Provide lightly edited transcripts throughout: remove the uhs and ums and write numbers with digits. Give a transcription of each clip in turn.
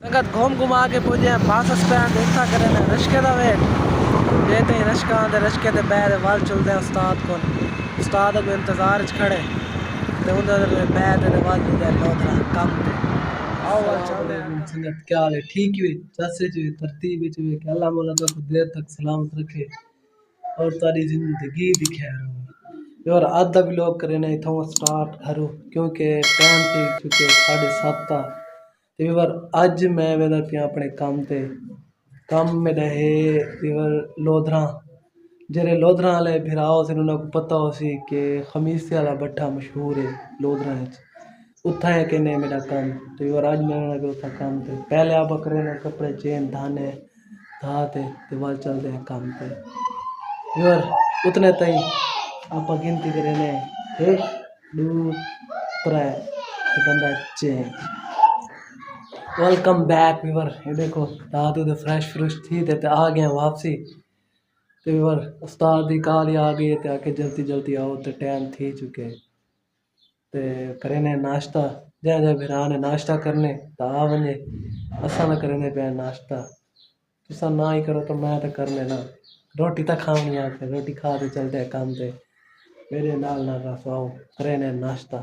संगत घूम घुमा के पुजे बस स्टैंड देखा करें रश्के का वेट जेते ही रश्का आते रश्के के बैद वाल चलते हैं उस्ताद को इंतजार च खड़े ते उन्होंने बैद वाल चलते लोधरा कम ते आओ वाल चलते हैं संगत क्या हाल है ठीक ही जैसे जो तरतीब में जो कि अल्लाह मौला तो देर तक सलामत रखे और तारी जिंदगी दिखे और आधा भी लोग करें ना इथों स्टार्ट करो क्योंकि टाइम थी चुके 7:30 ते बार अज मैं वेदा पिया अपने काम में रहे इवर लोधरा जेरे लोधरा वाले भिराओ से उन्हें पता हो सी कि खमीसे वाला भट्ठा मशहूर है लोधरा उथा है कि नहीं मेरा काम तो इवर आज मैं उथा काम थे पहले आप करे ना कपड़े चेन धाने धाते ते वाल चलते हैं काम पे इवर उतने तई आप गिनती करे ने 1 2 3 बंदा चेन वेलकम बैक व्यूअर ये देखो दादू तो फ्रेश थी ते आ गए वापसी तो व्यूअर उस्ताद की कॉल आ गई ते आके जल्दी आओ तो टाइम थी चुके ते करेने नाश्ता जै जै भरा ने नाश्ता करने तो आ वने असा ना करेने पे नाश्ता तुसा ना ही करो तो मैं तो करने ना रोटी तो खानी आके रोटी खा के चलते काम ते मेरे नाल ना रसवाओ करेने नाश्ता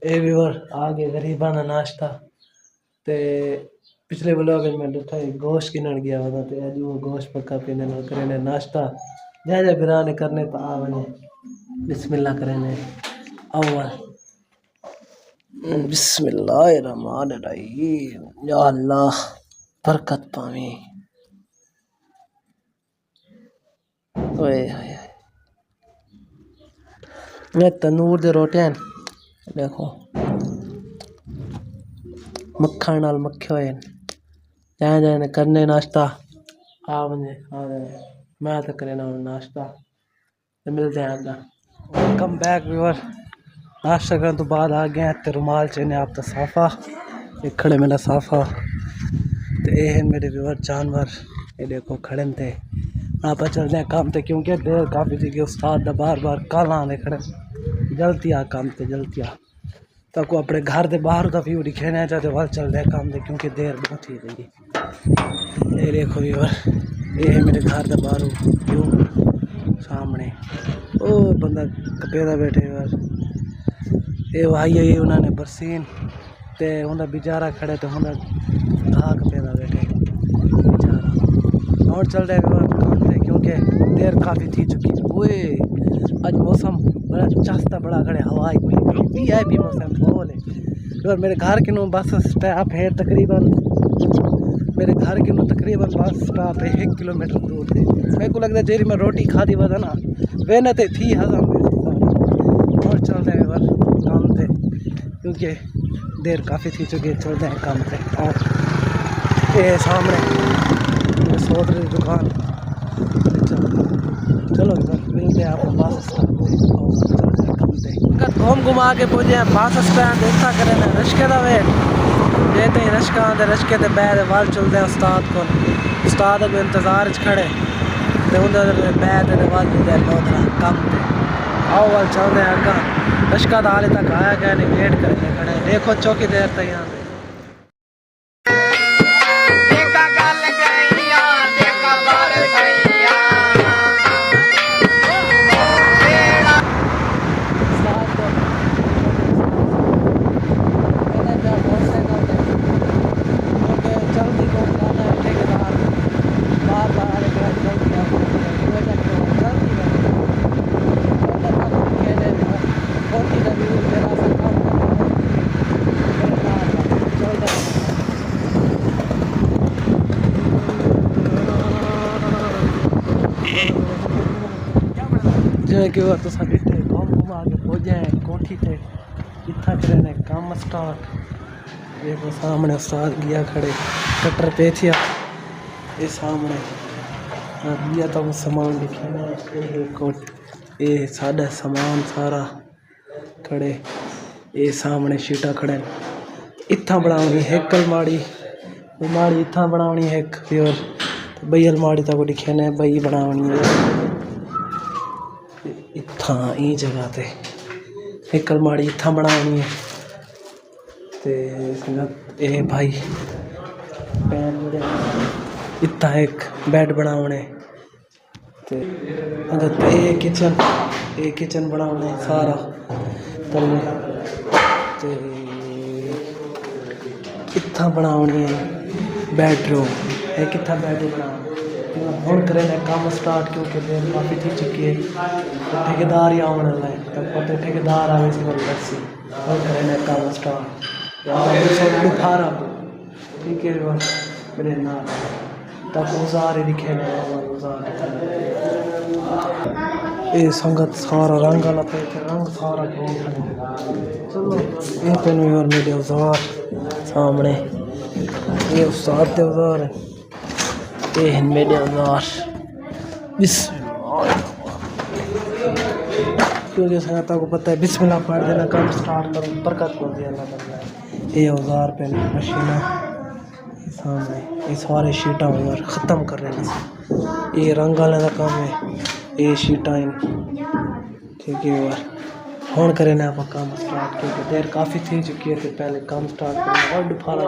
ए व्यूअर आगे गरीबाना नाश्ता ते पिछले ब्लॉग में देखा गोश्त किनन गया वदा ते अज वो गोश्त पक्का पीने ना करे नाश्ता जै बिरा ने करने तो आ वने बिस्मिल्लाह करे अव्वल बिस्मिल्लाहिर्रहमानिर्रहीम या अल्लाह बरकत पावी ओए मैं तंदूर दे रोटियां देखो मक्खन नाल मक्खे हुए जै करने नाश्ता आ वने मैं तो करे ना नाश्ता तो मिलते हैं अगर वेलकम बैक व्यूअर नाश्ता करने तो बाद आ गए ते रुमाल चेने आप तो साफा एक खड़े मेरा साफा तो ये है मेरे व्यूअर जानवर ये देखो खड़े थे आप चलते हैं काम ते क्योंकि देर काफ़ी थी कि उस्ताद बार कल आने खड़े जल्दी आ काम ते जल्दी आ तो को अपने घर के बाहर का व्यू दिखेना चाहते वाल चल रहे काम दे क्योंकि देर बहुत ही गई ये देखो व्यूअर ये है मेरे घर के बाहर व्यू सामने ओ बंदा कपेदा बैठे यार ये भाई है उन्होंने बरसीन ते उनका बेचारा खड़े तो उन्हें घा कपेदा बैठे बेचारा और चल रहे काम थे क्योंकि देर काफ़ी थी चुकी ओए आज मौसम बड़ा चास्ता बड़ा खड़े हवाई वीआईपी मौसम बोल है और मेरे घर के नो बस स्टॉप है तकरीबन मेरे घर के नो तकरीबन बस स्टॉप है 1 किलोमीटर दूर थे मेरे को लगता है जेरी मैं रोटी खा दी वदा ना वे न ते थी हजम और चल रहे हैं काम थे क्योंकि देर काफ़ी थी चुकी है चल रहे हैं काम थे और ये सामने सोदरी दुकान चलो मिलते हैं आप बस घूम घुमा के पुजे बस स्टैंड देखा करें रश्के का वेट जेते ही रश्का आते रश्के के बैद वाल चलते हैं उस्ताद को इंतजार च खड़े तो उन्होंने बैद वाल चलते लोधरा कम ते आओ वाल चलते हैं अगर रश्का तो हाले तक आया गया नहीं वेट करके खड़े देखो चौकी देर तक यहाँ जो कि वो तो सभी घूम घुमा के पहुँचे कोठी थे इतना करें काम स्टार्ट देखो सामने उस्ताद गया खड़े कटर पे थे ये सामने गया तो सामान दिखे कोट ये साढ़ा सामान सारा खड़े ये सामने शीटा खड़े इतना बनानी एक अलमाड़ी इतना बनानी है और बई अलमाड़ी तक दिखे ने बई बनानी है इतना ई जगह ते एक अलमाड़ी इतना बनानी है ते ए भाई बैड इतना एक बैड बनाने ते अगर ये किचन बनाने सारा ते इतना बनाने बेडरूम है कितना बेडरूम बना हम करें काम स्टार्ट क्योंकि देर काफ़ी थी चुकी है ठेकेदार ही आने वाला है तब पता ठेकेदार आवे से लस्सी और करें काम स्टार्ट उठा रहा ठीक है मेरे ना तब उजार दिखे ये संगत सारा रंग वाला पे रंग सारा चलो ये पेन और मेरे औजार सामने ये उस्ताद के औजार है ये मेरे औजार क्योंकि संगता को पता है बिस्मिल्लाह पढ़ देना काम स्टार्ट करो बरकत को दिया अल्लाह करना ये औजार पेन मशीना सामने ये सारे शीटा औजार ख़त्म कर रहे हैं ये रंग वाले का काम है ये शीटा ठीक है यार हूँ करें आप काम स्टार्ट क्योंकि देर काफ़ी थी चुकी है तो पहले काम स्टार्ट करना और दुफारा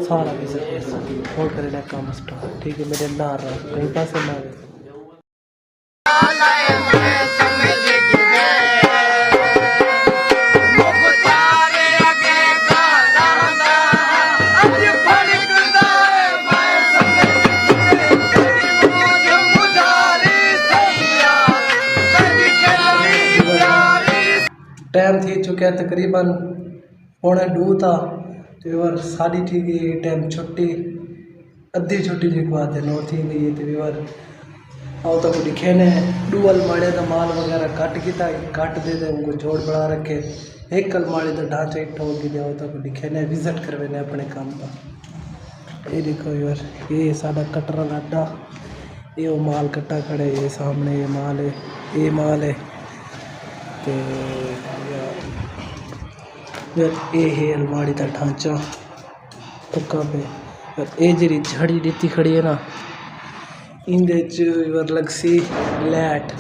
सारा बिजनेस हूँ करें काम स्टार्ट ठीक है मेरे ना रहा कहीं पास ना टाइम थी चुका है तकरीबन 1:45 था तो और सारी ठीक है टाइम छुट्टी अद्धी छुट्टी जी को आते नौ थी गई तो और आओ तो दिखे ने डुअल माड़े तो माल वगैरह कट किया कट दे दे उनको जोड़ बढ़ा रखे एक कल माड़े तो ढांचा एक ठोक की दिया तो दिखे ने विजिट करवे ने अपने काम का ये देखो यार ये सादा कटरा लाडा ये वो माल कट्टा खड़े ये सामने ये माल है तो ये है अलमारी का ढांचा पक्का पे ये जी झड़ी रीति खड़ी है ना इंदे लग सी लैट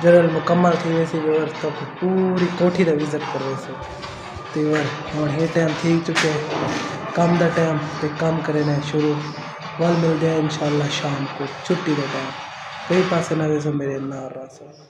जगह मुकम्मल थी वैसे व्यवस्था पूरी कोठी का विजिट कर रहे थे तो हम ये टाइम थी चुके कम का टाइम तो कम करें शुरू वल मिलते हैं इंशाल्लाह शाम को छुट्टी का टाइम कई पास ना वैसे मेरे ना रहा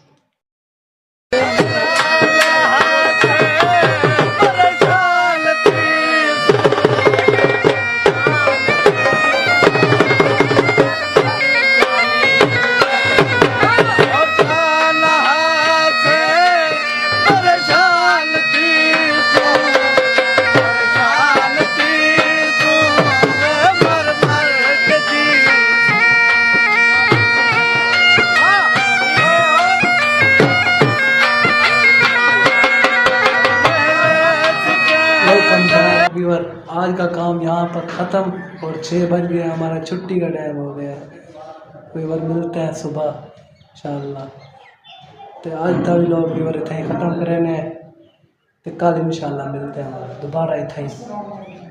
आज का काम यहाँ पर ख़त्म और 6 बज गया हमारा छुट्टी का टाइम हो गया कोई बार मिलते हैं सुबह इंशाल्लाह तो आज का भी लोग भी ख़त्म करें तो कल इंशाल्लाह मिलते हैं दोबारा इतना ही